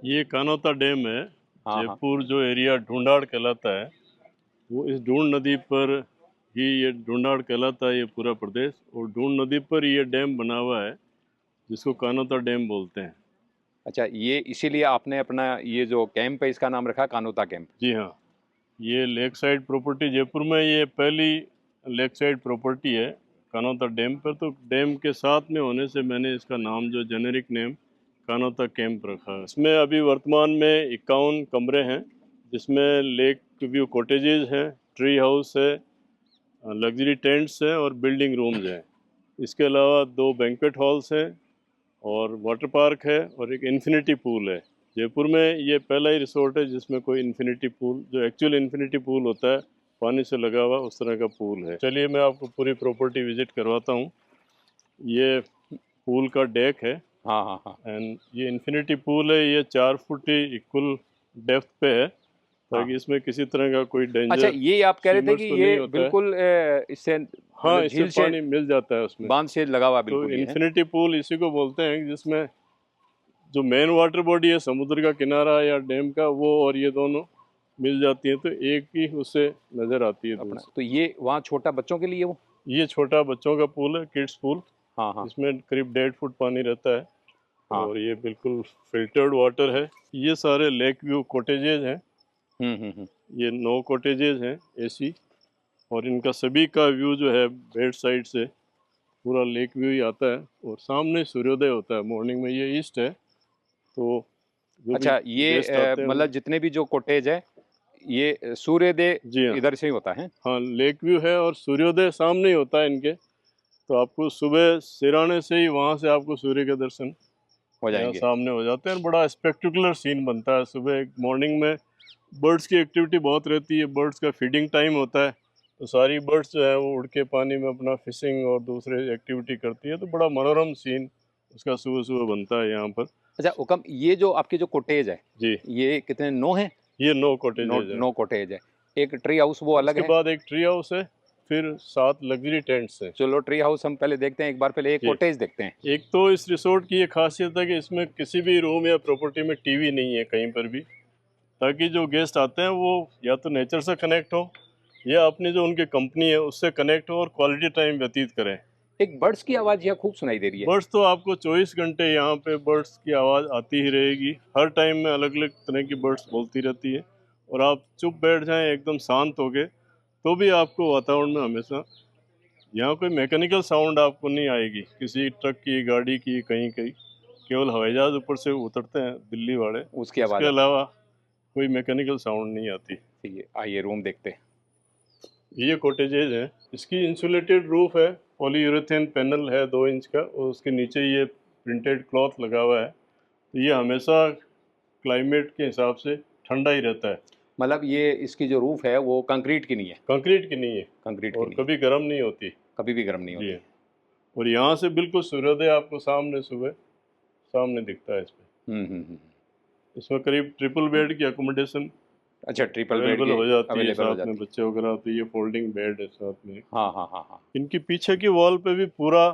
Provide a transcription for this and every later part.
ये कानोता डैम है। हाँ हाँ। जयपुर जो एरिया ढूंढाड़ कहलाता है, वो इस ढूंढ नदी पर ही ये ढूंढाड़ कहलाता है, ये पूरा प्रदेश। और ढूंढ नदी पर ये डैम बना हुआ है, जिसको कानोता डैम बोलते हैं। अच्छा, ये इसीलिए आपने अपना ये जो कैंप है इसका नाम रखा कानोता कैंप। जी हाँ, ये लेक साइड प्रॉपर्टी जयपुर में ये पहली लेक साइड प्रॉपर्टी है कानोता डैम पर। तो डैम के साथ में होने से मैंने इसका नाम जो जेनेरिक नेम कानोता कैंप रखा है। इसमें अभी वर्तमान में 51 कमरे हैं, जिसमें लेक व्यू कॉटेजेस हैं, ट्री हाउस है, लग्जरी टेंट्स हैं और बिल्डिंग रूम्स हैं। इसके अलावा 2 बैंक्वेट हॉल्स हैं और वाटर पार्क है और एक इन्फिनिटी पूल है। जयपुर में ये पहला ही रिसोर्ट है जिसमें कोई इन्फिनिटी पूल, जो एक्चुअल इन्फिनिटी पूल होता है, पानी से लगा हुआ उस तरह का पूल है। चलिए मैं आपको पूरी प्रॉपर्टी विजिट करवाता हूँ। ये पूल का डेक है। हाँ हाँ हाँ एंड ये इन्फिनिटी पूल है, ये 4 फुट ही इक्वल डेप्थ पे है, हाँ। ताकि इसमें किसी तरह का कोई अच्छा, डेंजर ये आप कह रहे थे कि स्विमर्स को ये नहीं होता है। बिल्कुल इससे हाँ, मतलब इससे झील से पानी मिल जाता है उसमें। बांध से लगा हुआ तो बिल्कुल ये है। इन्फिनिटी पूल इसी को बोलते हैं, जिसमें जो मेन वाटर बॉडी है समुद्र का किनारा या डैम का, वो और ये दोनों मिल जाती हैं, तो एक ही उससे नज़र आती है दूर अपना से। तो ये वहाँ छोटा बच्चों के लिए वो। ये छोटा बच्चों का पूल है, किड्स पूल। हाँ हाँ इसमें करीब 1.5 फुट पानी रहता है हाँ। और ये बिल्कुल फिल्टर्ड वाटर है। ये सारे लेक व्यू कॉटेजेज हैं। हम्म। ये 9 कॉटेजेज हैं एसी, और इनका सभी का व्यू जो है बेड साइड से पूरा लेक व्यू ही आता है, और सामने सूर्योदय होता है मॉर्निंग में। ये ईस्ट है, तो जो भी अच्छा, ये गेस्ट आते हैं मतलब जितने भी जो कॉटेज है ये सूर्योदय जी हाँ। इधर से ही होता है। हाँ, लेक व्यू है और सूर्योदय सामने ही होता है इनके। तो आपको सुबह सिराने से ही वहाँ से आपको सूर्य के दर्शन हो यहाँ जाएंगे। सामने हो जाते हैं, और बड़ा स्पेक्टिकुलर सीन बनता है। सुबह मॉर्निंग में बर्ड्स की एक्टिविटी बहुत रहती है, बर्ड्स का फीडिंग टाइम होता है, तो सारी बर्ड्स जो है वो उड़ के पानी में अपना फिशिंग और दूसरे एक्टिविटी करती है। तो बड़ा मनोरम सीन उसका सुबह सुबह बनता है यहाँ पर। अच्छा हुकम, ये जो आपके जो कॉटेज है जी, ये कितने, 9 है? ये 9 नो कॉटेजेज है। 9 कॉटेज है। एक ट्री हाउस वो अलग उसके है। बाद एक ट्री हाउस है, फिर 7 लग्जरी टेंट्स हैं। चलो ट्री हाउस हम पहले देखते हैं, एक बार पहले एक जी, कॉटेज देखते हैं। एक तो इस रिसोर्ट की ये खासियत है कि इसमें किसी भी रूम या प्रॉपर्टी में टीवी नहीं है कहीं पर भी, ताकि जो गेस्ट आते हैं वो या तो नेचर से कनेक्ट हो या अपनी जो उनकी कंपनी है उससे कनेक्ट हो और क्वालिटी टाइम व्यतीत करें। एक बर्ड्स की आवाज़ यहाँ खूब सुनाई दे रही है। बर्ड्स तो आपको 24 घंटे यहाँ पे बर्ड्स की आवाज़ आती ही रहेगी। हर टाइम में अलग अलग तरह की बर्ड्स बोलती रहती है, और आप चुप बैठ जाएं एकदम शांत हो गए तो भी आपको वातावरण में हमेशा यहाँ कोई मैकेनिकल साउंड आपको नहीं आएगी, किसी ट्रक की, गाड़ी की, कहीं कहीं। केवल हवाई जहाज़ ऊपर से उतरते हैं दिल्ली वाले, उसकी आवाज़ उसके आती अलावा कोई मैकेनिकल साउंड नहीं आती। है। ठीक है, आइए रूम देखते हैं। ये कॉटेजेज है, इसकी इंसुलेटेड रूफ है, पॉलीयूरेथेन पैनल है 2 इंच का, और उसके नीचे ये प्रिंटेड क्लॉथ लगा हुआ है। तो ये हमेशा क्लाइमेट के हिसाब से ठंडा ही रहता है। मतलब ये इसकी जो रूफ है वो कंक्रीट की नहीं है। कंक्रीट की नहीं है कंक्रीट की और नहीं है, कभी गर्म नहीं होती। कभी भी गर्म नहीं जी, होती। और यहाँ से बिल्कुल सूर्योदय आपको सामने सुबह सामने दिखता है इस पे। हम्म। इसमें करीब ट्रिपल बेड की अकोमोडेशन अच्छा, ट्रिपल बेड अवेलेबल की हो जाती है, अवेलेबल हो साथ में जाती है। बच्चे वगैरह, तो ये फोल्डिंग बेड है साथ में। हाँ हाँ हाँ हाँ। इनकी पीछे की वॉल पे भी पूरा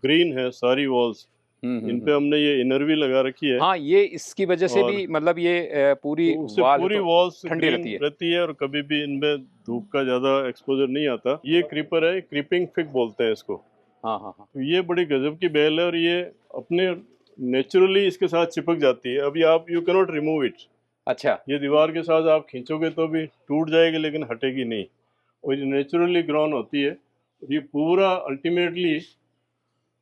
ग्रीन है, सारी वॉल्स। इन पे हम्म। हमने ये इनर भी लगा रखी है, हाँ, ये इसकी वजह से और भी मतलब ये पूरी तो उससे वाल है पूरी तो वॉल्स ठंडी ग्रीन रहती है। रहती है, और कभी भी इनमें धूप का ज़्यादा एक्सपोजर नहीं आता। ये क्रीपर है, क्रीपिंग फिग बोलते हैं इसको। हाँ हाँ हाँ। तो ये बड़ी गजब की बेल है, और ये अपने नेचुरली इसके साथ चिपक जाती है। अभी आप यू कैनॉट रिमूव इट। अच्छा। ये दीवार के साथ आप खींचोगे तो भी टूट जाएगी, लेकिन हटेगी नहीं, और ये नेचुरली ग्रोन होती है। ये पूरा अल्टीमेटली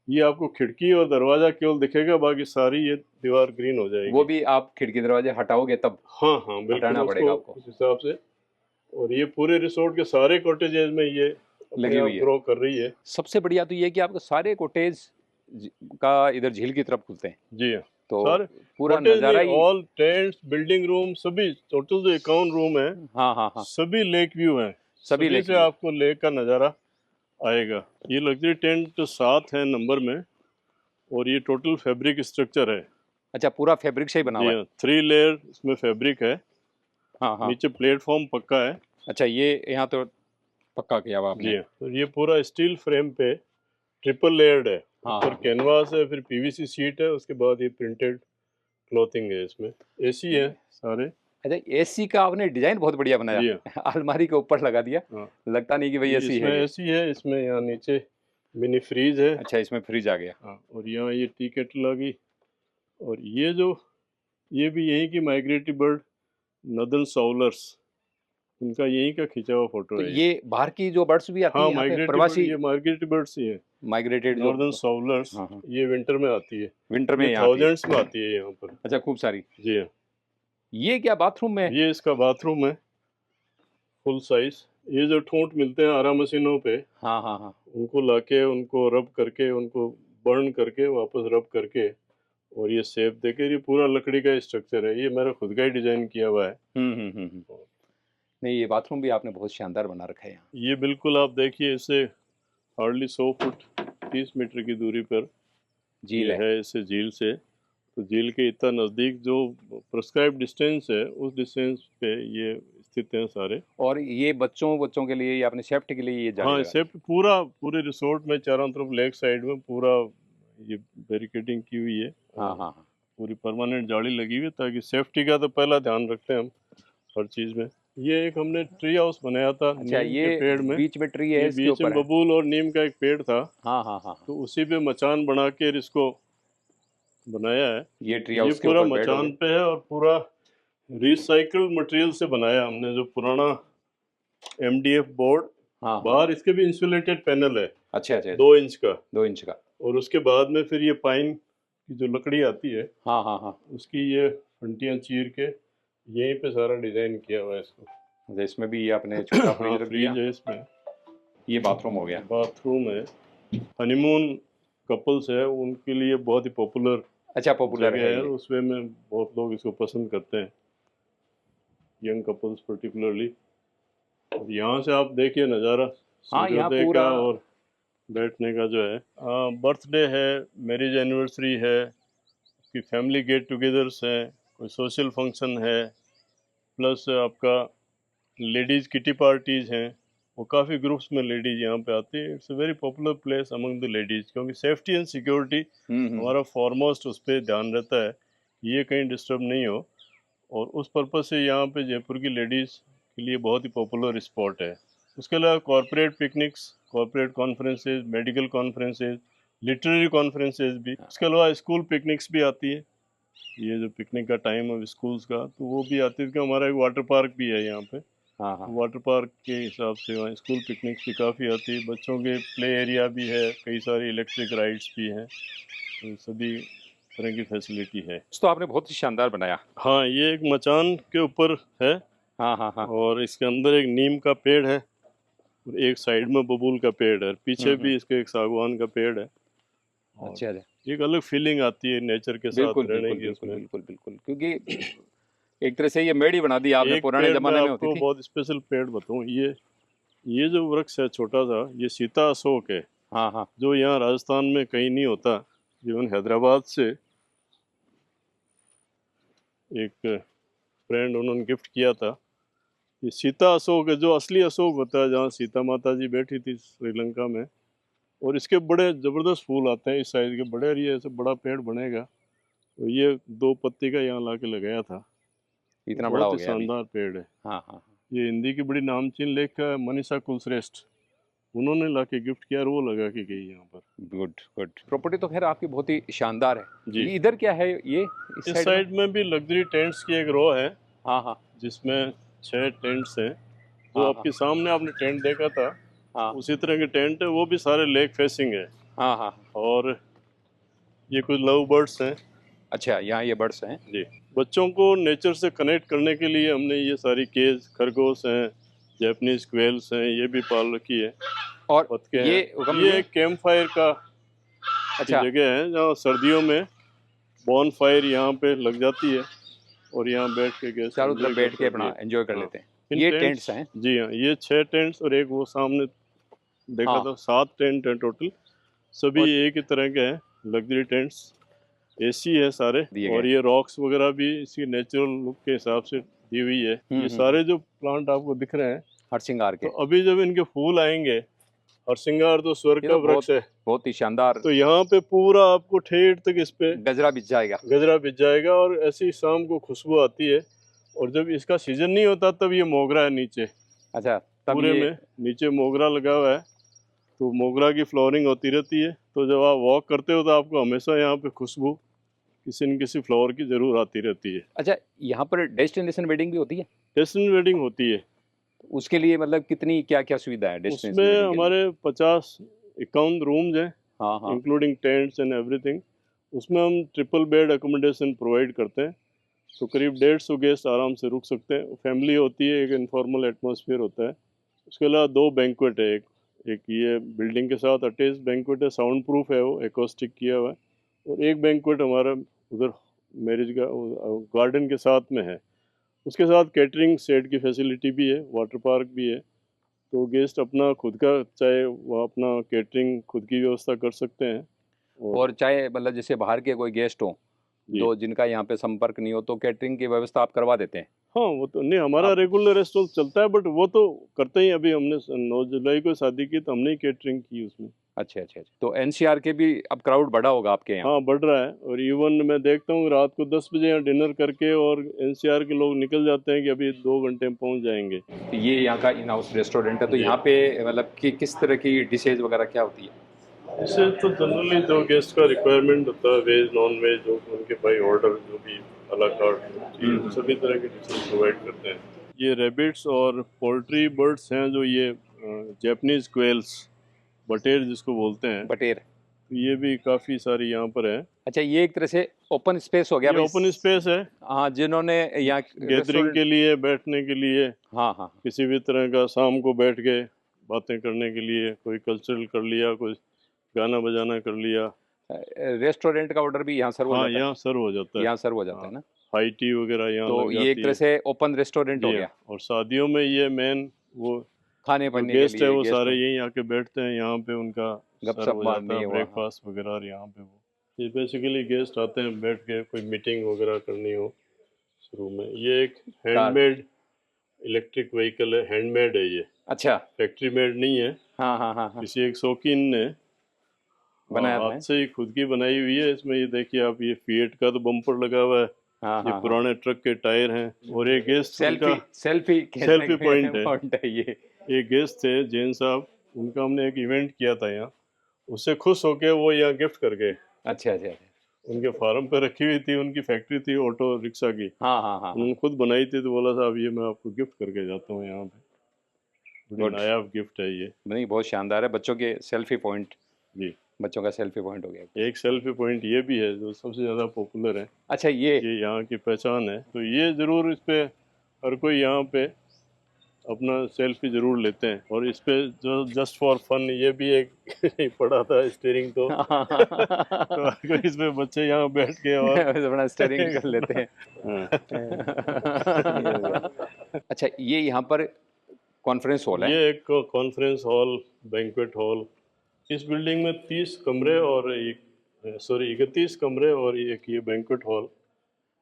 ये आपको खिड़की और दरवाज़ा केवल दिखेगा, बाकी सारी ये दीवार ग्रीन हो जाएगी। वो भी आप खिड़की दरवाजे हटाओगे तब हाँ हाँ, बिल्कुल, हटाना पड़ेगा उसको आपको। उस हिसाब से। और ये पूरे रिसोर्ट के सारे कॉटेजेस में ये लगी अपने हुई आप है। ग्रो कर रही है। सबसे बढ़िया तो ये है कि आपके सारे कॉटेज का इधर झील की तरफ खुलते हैं, जी हाँ, तो सारे पूरा कॉटेज नज़ारा नहीं, ही। ऑल टेंट्स, बिल्डिंग रूम, सभी टोटल जो 51 रूम है, हाँ हाँ हाँ। सभी लेक व्यू हैं। सभी सभी लेक से व्यू। आपको लेक का नज़ारा आएगा। ये लग्जरी टेंट 7 है नंबर में, और ये टोटल फैब्रिक स्ट्रक्चर है। अच्छा, पूरा फैब्रिक से ही बना जी हुआ है। हाँ, 3 लेयर इसमें फैब्रिक है। हाँ हाँ। नीचे प्लेटफॉर्म पक्का है। अच्छा, ये यहाँ तो पक्का किया हुआ जी आपने। हाँ, तो ये पूरा स्टील फ्रेम पे ट्रिपल लेयर्ड है। हाँ ऊपर हाँ। कैनवास है, फिर पीवीसी शीट है, उसके बाद ये प्रिंटेड क्लॉथिंग है इसमें, एसी है सारे। अच्छा, एसी का आपने डिजाइन बहुत बढ़िया जी बनाया, हाँ। अलमारी के ऊपर लगा दिया, हाँ, लगता नहीं कि भाई ये एसी इसमें है ये। एसी है, इसमें यहाँ नीचे मिनी फ्रीज है। अच्छा, इसमें फ्रिज आ गया। हाँ, और यहाँ ये टी केटल आ गई। और ये भी यहीं की माइग्रेटरी बर्ड नदन साउलर्स, इनका यहीं का खिंचा हुआ फोटो तो है ये। ये बाहर की जो बर्ड्स भी आती हाँ, हैं यहाँ पे, माइग्रेटरी बर्ड, प्रवासी ये माइग्रेटरी बर्ड्स ही है। माइग्रेटेड जो, नॉर्दर्न साउलर्स, हाँ हाँ, ये विंटर में आती है। विंटर में ये यहाँ आती है। थाउजेंड्स में आती है यहाँ पर। अच्छा, खूब सारी। जी हाँ। ये क्या बाथरूम में? ये इसका बाथरूम है, फुल साइज। ये जो ठूंठ मिलते हैं आरा मशीनों पे, हाँ हाँ हाँ। उनको लाके उनको रब करके, उनको बर्न करके वापस रब करके, और ये शेप देके, ये पूरा लकड़ी का स्ट्रक्चर है। ये मेरा खुद का ही डिजाइन किया हुआ है। नहीं, ये बाथरूम भी आपने बहुत शानदार बना रखा है यहाँ। ये बिल्कुल आप देखिए, इससे हार्डली 100 फुट 30 मीटर की दूरी पर झील ये है इससे झील से। तो झील के इतना नज़दीक जो प्रिस्क्राइब डिस्टेंस है, उस डिस्टेंस पे ये स्थित हैं सारे। और ये बच्चों के लिए, ये अपने सेफ्टी के लिए ये जाली हाँ, लगा दी। सेफ्टी पूरे रिसोर्ट में चारों तरफ लेक साइड में पूरा ये बैरिकेडिंग की हुई है। हाँ और हाँ हाँ। पूरी परमानेंट जाली लगी हुई है, ताकि सेफ्टी का तो पहला ध्यान रखते हैं हम हर चीज़ में। ये एक हमने ट्री हाउस बनाया था अच्छा, नीम ये के पेड़ में। बीच में ट्री है, ये इसके बीच में ऊपर है। बबूल और नीम का एक पेड़ था, हाँ हाँ हाँ। तो उसी पे मचान बना के इसको बनाया है। ये ट्री ये हाउस के पूरा ऊपर बेड हो मचान गए। पे है, और पूरा रिसाइकल्ड मटेरियल से बनाया हमने। जो पुराना MDF बोर्ड, हाँ हाँ। बाहर इसके भी इंसुलेटेड पैनल है अच्छा अच्छा, 2 इंच का, 2 इंच का। और उसके बाद में फिर ये पाइन की जो लकड़ी आती है, हाँ हाँ हाँ। उसकी ये फंटियाँ चीर के यहीं पे सारा डिजाइन किया हुआ है इसको। अच्छा, इसमें भी ये आपने छोटा हाँ, फ्रिज रख दिया। फ्रीज है इसमें। ये बाथरूम हो गया। बाथरूम है। हनीमून कपल्स है, उनके लिए बहुत ही पॉपुलर अच्छा, पॉपुलर जगह है है, ये। उसमें में बहुत लोग इसको पसंद करते हैं, यंग कपल्स पर्टिकुलरली। और यहाँ से आप देखिए नज़ारा हाँ, यहाँ सूर्योदय पूरा का और बैठने का जो है। बर्थडे है, मैरिज एनिवर्सरी है, कि फैमिली गेट टुगेदर्स हैं, कोई सोशल फंक्शन है, प्लस आपका लेडीज़ किटी पार्टीज़ हैं। वो काफ़ी ग्रुप्स में लेडीज़ यहाँ पे आती है। It's a very popular place among the ladies, क्योंकि सेफ्टी एंड सिक्योरिटी हमारा फॉरमोस्ट उस पर ध्यान रहता है, ये कहीं डिस्टर्ब नहीं हो। और उस पर्पज़ से यहाँ पे जयपुर की लेडीज़ के लिए बहुत ही पॉपुलर स्पॉट है। उसके अलावा corporate picnics, corporate conferences, medical conferences, literary conferences भी। उसके अलावा स्कूल पिकनिक्स भी आती है। ये जो पिकनिक का टाइम है स्कूल्स का, तो वो भी आती है, क्योंकि हमारा एक वाटर पार्क भी है यहाँ पे। हाँ हाँ। वाटर पार्क के हिसाब से वहाँ स्कूल पिकनिक्स भी काफ़ी आती है। बच्चों के प्ले एरिया भी है, कई सारी इलेक्ट्रिक राइड्स भी हैं, तो सभी तरह की फैसिलिटी है। तो आपने बहुत ही शानदार बनाया। हाँ, ये एक मचान के ऊपर है, हाँ हाँ हाँ। और इसके अंदर एक नीम का पेड़ है, और एक साइड में बबूल का पेड़ है, पीछे भी इसके एक सागवान का पेड़ है। और अच्छा अच्छा। एक अलग फीलिंग आती है नेचर के साथ बिल्कुल रहने बिल्कुल की बिल्कुल उसमें। बिल्कुल बिल्कुल, क्योंकि एक तरह से ये मेड़ ही बना दी आपने, एक पुराने पेड़ जमाने मैं में होती आपको थी। बहुत स्पेशल पेड़ बताऊं, ये जो वृक्ष है छोटा सा, ये सीता अशोक है, हाँ हाँ। जो यहाँ राजस्थान में कहीं नहीं होता। इवन हैदराबाद से एक फ्रेंड उन्होंने गिफ्ट किया था। ये सीता अशोक है, जो असली अशोक होता है, जहाँ सीता माता जी बैठी थी श्रीलंका में। और इसके बड़े ज़बरदस्त फूल आते हैं इस साइज़ के बड़े, और ये ऐसे बड़ा पेड़ बनेगा। तो ये 2 पत्ती का यहाँ ला के लगाया था, इतना बड़ा बहुत हो ही गया अभी। शानदार पेड़ है। हाँ हाँ। ये हिंदी की बड़ी नामचीन लेखिका है मनीषा कुलश्रेष्ठ, उन्होंने लाके गिफ्ट किया और वो लगा के गई यहाँ पर। Good good. प्रॉपर्टी तो खैर आपकी बहुत ही शानदार है। जी। ये इधर क्या है ये, इस साइड में? साइड में भी लग्जरी टेंट्स की एक रो है, हाँ हाँ जिसमें 6 टेंट्स हैं। जो हाँ आपके सामने आपने टेंट देखा था, हाँ उसी तरह के टेंट है, वो भी सारे लेक फेसिंग है। हाँ हाँ। और ये कुछ लव बर्ड्स हैं। अच्छा, यहाँ ये बर्ड्स हैं। जी, बच्चों को नेचर से कनेक्ट करने के लिए हमने ये सारी केज, खरगोश हैं, जैपनीज क्वेल्स हैं, ये भी पाल रखी है। और बतखें ये हैं। ये एक कैंप फायर का अच्छा जगह है, जहाँ सर्दियों में बॉन फायर यहाँ पे लग जाती है, और यहाँ बैठ के गैस चारों तरफ बैठ के अपना एंजॉय कर हाँ। लेते हैं। इन ये टेंट्स हैं। जी हाँ, ये 6 टेंट्स, और एक वो सामने देखा हाँ। था 7 टेंट हैं टोटल। सभी और एक ही तरह के हैं, लग्जरी टेंट्स, एसी है सारे। दिए गए। और ये रॉक्स वगैरह भी इसकी नेचुरल लुक के हिसाब से दी हुई है। ये सारे जो प्लांट आपको दिख रहे हैं, हर श्रृंगार के। तो अभी जब इनके फूल आएंगे हरसिंगार तो स्वर्ग ये का तो वृक्ष है। बहुत ही शानदार तो यहाँ पे पूरा आपको ठेठ तक इस पे गजरा बिछ जाएगा। गजरा बिछ जाएगा और ऐसी शाम को खुशबू आती है। और जब इसका सीजन नहीं होता तब ये मोगरा है नीचे अच्छा, तब पूरे ये में, नीचे मोगरा लगा हुआ है, तो मोगरा की फ्लावरिंग होती रहती है। तो जब आप वॉक करते हो तो आपको हमेशा यहाँ पे खुशबू किसी न किसी फ्लावर की जरूर आती रहती है। अच्छा, यहाँ पर डेस्टिनेशन वेडिंग भी होती है? डेस्टिनेशन वेडिंग होती है, उसके लिए मतलब कितनी क्या-क्या सुविधा है डेस्टिनेशन उसमें वेडिंग के लिए? हमारे 50-51 रूम्स हैं, हाँ, हाँ। Including tents and everything. उसमें हम ट्रिपल बेड अकोमोडेशन प्रोवाइड करते हैं, तो करीब 150 गेस्ट आराम से रुक सकते हैं। फैमिली होती है, एक इनफॉर्मल एटमॉस्फेयर होता है। उसके अलावा 2 बैंक्वेट है, एक ये बिल्डिंग के साथ अटैच बैंक्वेट है, साउंड प्रूफ है, वो एकॉस्टिक किया हुआ है। और एक बैंक्वेट हमारा उधर मैरिज का गार्डन के साथ में है। उसके साथ कैटरिंग सेट की फैसिलिटी भी है, वाटर पार्क भी है। तो गेस्ट अपना खुद का, चाहे वो अपना कैटरिंग खुद की व्यवस्था कर सकते हैं। और चाहे मतलब जैसे बाहर के कोई गेस्ट हों, जी जो जिनका यहाँ पे संपर्क नहीं हो, तो कैटरिंग की व्यवस्था आप करवा देते हैं? हाँ, वो तो नहीं, हमारा आप रेगुलर रेस्टोरेंट चलता है, बट वो तो करते ही। अभी हमने 9 जुलाई को शादी की तो हमने ही कैटरिंग की उसमें। अच्छा, अच्छा, अच्छा। तो एनसीआर के भी अब क्राउड बढ़ा होगा आपके यहाँ? हाँ, बढ़ रहा है। और इवन मैं देखता हूँ रात को 10 बजे यहाँ डिनर करके और एनसीआर के लोग निकल जाते हैं कि अभी 2 घंटे में पहुँच जाएंगे। तो ये यहाँ का इन हाउस रेस्टोरेंट है, तो जी, यहाँ पे मतलब कि किस तरह की डिशेज वगैरह क्या होती है? इससे तो जनरली जो गेस्ट का रिक्वायरमेंट होता है, वेज नॉन वेज, जो उनके भाई ऑर्डर जो भी अला कार्ट चाहिए, सभी तरह की डिशेज प्रोवाइड करते हैं। ये रेबिट्स और पोल्ट्री बर्ड्स हैं, जो ये जैपनीज क्वेल्स, बटेर जिसको बोलते हैं, बटेर। तो ये भी काफ़ी सारी यहाँ पर है। अच्छा, ये एक तरह से ओपन स्पेस हो गया ये भाई। ओपन स्पेस है, हाँ, जिन्होंने यहाँ गैदरिंग रेस्टोरेंट। के लिए, बैठने के लिए, हाँ, हाँ। किसी भी तरह का शाम को बैठ के बातें करने के लिए, कोई कल्चरल कर लिया, कोई गाना बजाना कर लिया। रेस्टोरेंट का ऑर्डर भी यहाँ सर्व हो हाँ, जाता है? यहाँ सर्व हो जाता है। यहाँ सर्व हो जाता हाँ, है ना? हाई टी वगैरह यहाँ तो लग ये एक जाती तरह है। से ओपन रेस्टोरेंट हो जी हाँ, गया और शादियों में ये मेन वो खाने जो पीने के गेस्ट है लिए वो गेस्ट सारे में यहीं आके बैठते हैं, यहाँ पे उनका सर्व गपशप हो जाता मारनी है, है वहाँ। ब्रेकफास्ट वगैरह। और यहाँ पे वो ये बेसिकली गेस्ट आते हैं बैठ के, कोई मीटिंग वगैरह करनी हो शुरू में। ये एक कार। हैंडमेड इलेक्ट्रिक व्हीकल है, हैंडमेड है ये, अच्छा। फैक्ट्री मेड नहीं है। हाँ, हाँ, हाँ, हाँ। किसी एक शौकीन ने बनाया था हाथ है? से ही खुद की बनाई हुई है। इसमें ये देखिए आप, ये फिएट का तो बम्पर लगा हुआ है, हाँ, ये हाँ, हाँ। पुराने ट्रक के टायर हैं। और एक गेस्ट सेल्फी उनका सेल्फी खींचने सेल्फी के पॉइंट है। पॉइंट है ये। एक गेस्ट थे जैन साहब, उनका हमने एक इवेंट किया था यहाँ, उससे खुश होके वो यहाँ गिफ्ट कर गए। अच्छा, अच्छा, अच्छा। उनके फार्म पे रखी हुई थी, उनकी फैक्ट्री थी ऑटो रिक्शा की, हाँ, हाँ, हाँ, हाँ। उन्होंने खुद बनाई थी। तो बोला साहब ये मैं आपको गिफ्ट करके जाता हूँ यहाँ पे, बड़ी गुड। नायाब गिफ्ट है ये। नहीं, बहुत शानदार है। बच्चों के सेल्फी पॉइंट, जी, बच्चों का सेल्फी पॉइंट हो गया। एक सेल्फी पॉइंट ये भी है जो सबसे ज़्यादा पॉपुलर है, अच्छा, ये ये यहाँ की पहचान है। तो ये ज़रूर, इस पे हर कोई यहाँ पे अपना सेल्फी ज़रूर लेते हैं। और इस पे जो जस्ट फॉर फन ये भी एक पड़ा था स्टीयरिंग तो तो हर कोई इस पे बच्चे यहाँ बैठ के और अपना स्टीयरिंग कर लेते हैं। हाँ। अच्छा, ये यहाँ पर कॉन्फ्रेंस हॉल है? ये एक कॉन्फ्रेंस हॉल, बैंक्वेट हॉल। इस बिल्डिंग में 30 कमरे और एक, सॉरी 31 कमरे और एक ये बैंक्वेट हॉल,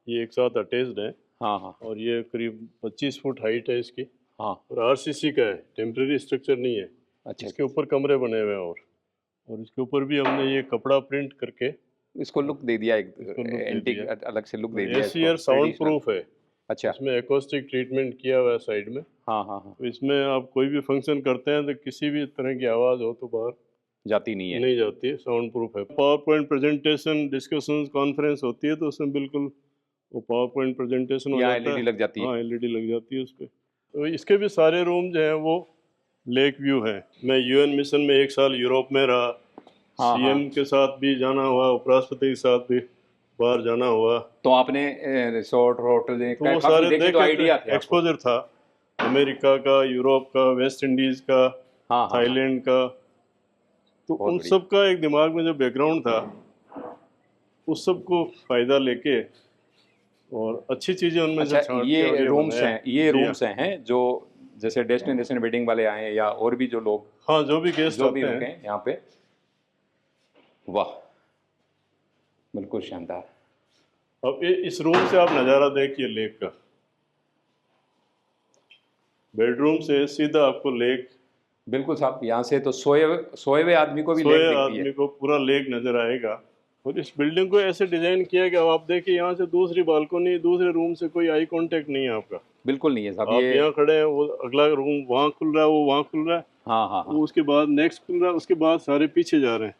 ये एक साथ अटैच्ड है। हाँ, हाँ, और ये करीब 25 फुट हाइट है इसकी, हाँ। और आरसीसी का है, टेम्परेरी स्ट्रक्चर नहीं है। अच्छा, इसके ऊपर कमरे बने हुए हैं। और इसके ऊपर भी हमने ये कपड़ा प्रिंट करके इसको लुक दे दिया, एक इसको लुक दे एंटीक दिया। अलग से लुक दे दिया एसी इसको, और साउंड ट्रेडिशनल। प्रूफ है, अच्छा। इसमें एकॉस्टिक ट्रीटमेंट किया हुआ है साइड में। हाँ, हाँ, हाँ। तो इसमें आप कोई भी फंक्शन करते हैं तो किसी भी तरह की आवाज़ हो तो बाहर जाती नहीं है। नहीं जाती है, साउंड प्रूफ है। Power point presentation, discussion, conference होती है तो उसमें बिल्कुल वो पावर पॉइंट प्रेजेंटेशन हो यहाँ जाता एलईडी है। लग जाती है। हाँ, एलईडी लग जाती है उस पर। तो इसके भी सारे रूम जो हैं वो लेक व्यू है। मैं यूएन मिशन में 1 साल यूरोप में रहा, हाँ, सीएम हाँ। के साथ भी जाना हुआ, उपराष्ट्रपति के साथ भी बाहर जाना हुआ। तो आपने रिसोर्ट होटल तो वो काफी सारे देखे, तो देखे, आइडिया थे आपको? एक्सपोजर था अमेरिका का, यूरोप का, वेस्ट इंडीज का, हाँ, हाँ, हाँ। थाईलैंड का। तो बहुत उन बढ़िया। सब का एक दिमाग में जो बैकग्राउंड था, उस सब को फायदा लेके और अच्छी चीजें उनमें से अच्छा, छांट के और ये ये रूम्स बनाया। हैं, ये जी हाँ। रूम्स हैं जो जैसे डेस्टिनेशन वेडिंग वाले आए या और भी जो लोग हाँ, जो भी गेस्ट जो भी आते रुके हैं। हैं यहाँ पे। वाह, बिल्कुल शानदार। अब इस रूम से आप नज़ारा देखिए लेक का, बेडरूम से सीधा आपको लेक बिल्कुल साहब, यहाँ से तो सोए हुए आदमी को भी लेक सोए दिखती है। आदमी को पूरा लेक नजर आएगा। और इस बिल्डिंग को ऐसे डिजाइन किया कि अब आप देखिए यहाँ से दूसरी बालकनी, दूसरे रूम से कोई आई कांटेक्ट नहीं है आपका। बिल्कुल नहीं है साहब आप ये। यहाँ खड़े हैं, वो अगला रूम वहाँ खुल रहा है, वो वहाँ खुल रहा है, हाँ हाँ हाँ, वो उसके बाद नेक्स्ट खुल रहा है, उसके बाद सारे पीछे जा रहे हैं,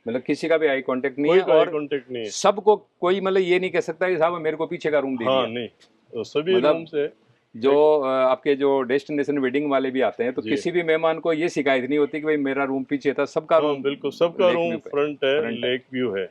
मतलब किसी का भी आई कांटेक्ट नहीं कोई है का आई और कांटेक्ट नहीं है। सबको कोई मतलब ये नहीं कह सकता कि साहब मेरे को पीछे का रूम दे हाँ दिया। नहीं, तो सभी मतलब रूम से जो आपके जो डेस्टिनेशन वेडिंग वाले भी आते हैं तो जी। किसी भी मेहमान को ये शिकायत नहीं होती कि भाई मेरा रूम पीछे था, सबका हाँ रूम बिल्कुल, सबका लेक रूम व्यू पे फ्रंट है, फ्रंट है। लेक व्यू है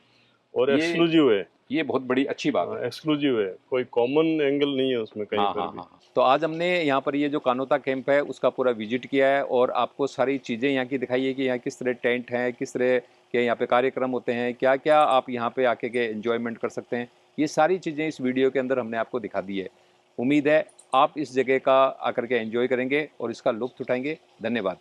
और ये एक्सक्लूसिव है। ये बहुत बड़ी अच्छी बात है। एक्सक्लूसिव है, कोई कॉमन एंगल नहीं है उसमें कहीं हाँ पर हाँ भी। हाँ हाँ। तो आज हमने यहाँ पर ये जो कानोता कैंप है उसका पूरा विजिट किया है और आपको सारी चीज़ें यहाँ की दिखाई है कि यहाँ किस तरह टेंट हैं, किस तरह के यहाँ पे कार्यक्रम होते हैं, क्या क्या आप यहाँ पे आके के एंजॉयमेंट कर सकते हैं। ये सारी चीज़ें इस वीडियो के अंदर हमने आपको दिखा दी है। उम्मीद है आप इस जगह का आकर के एंजॉय करेंगे और इसका लुत्फ उठाएंगे। धन्यवाद।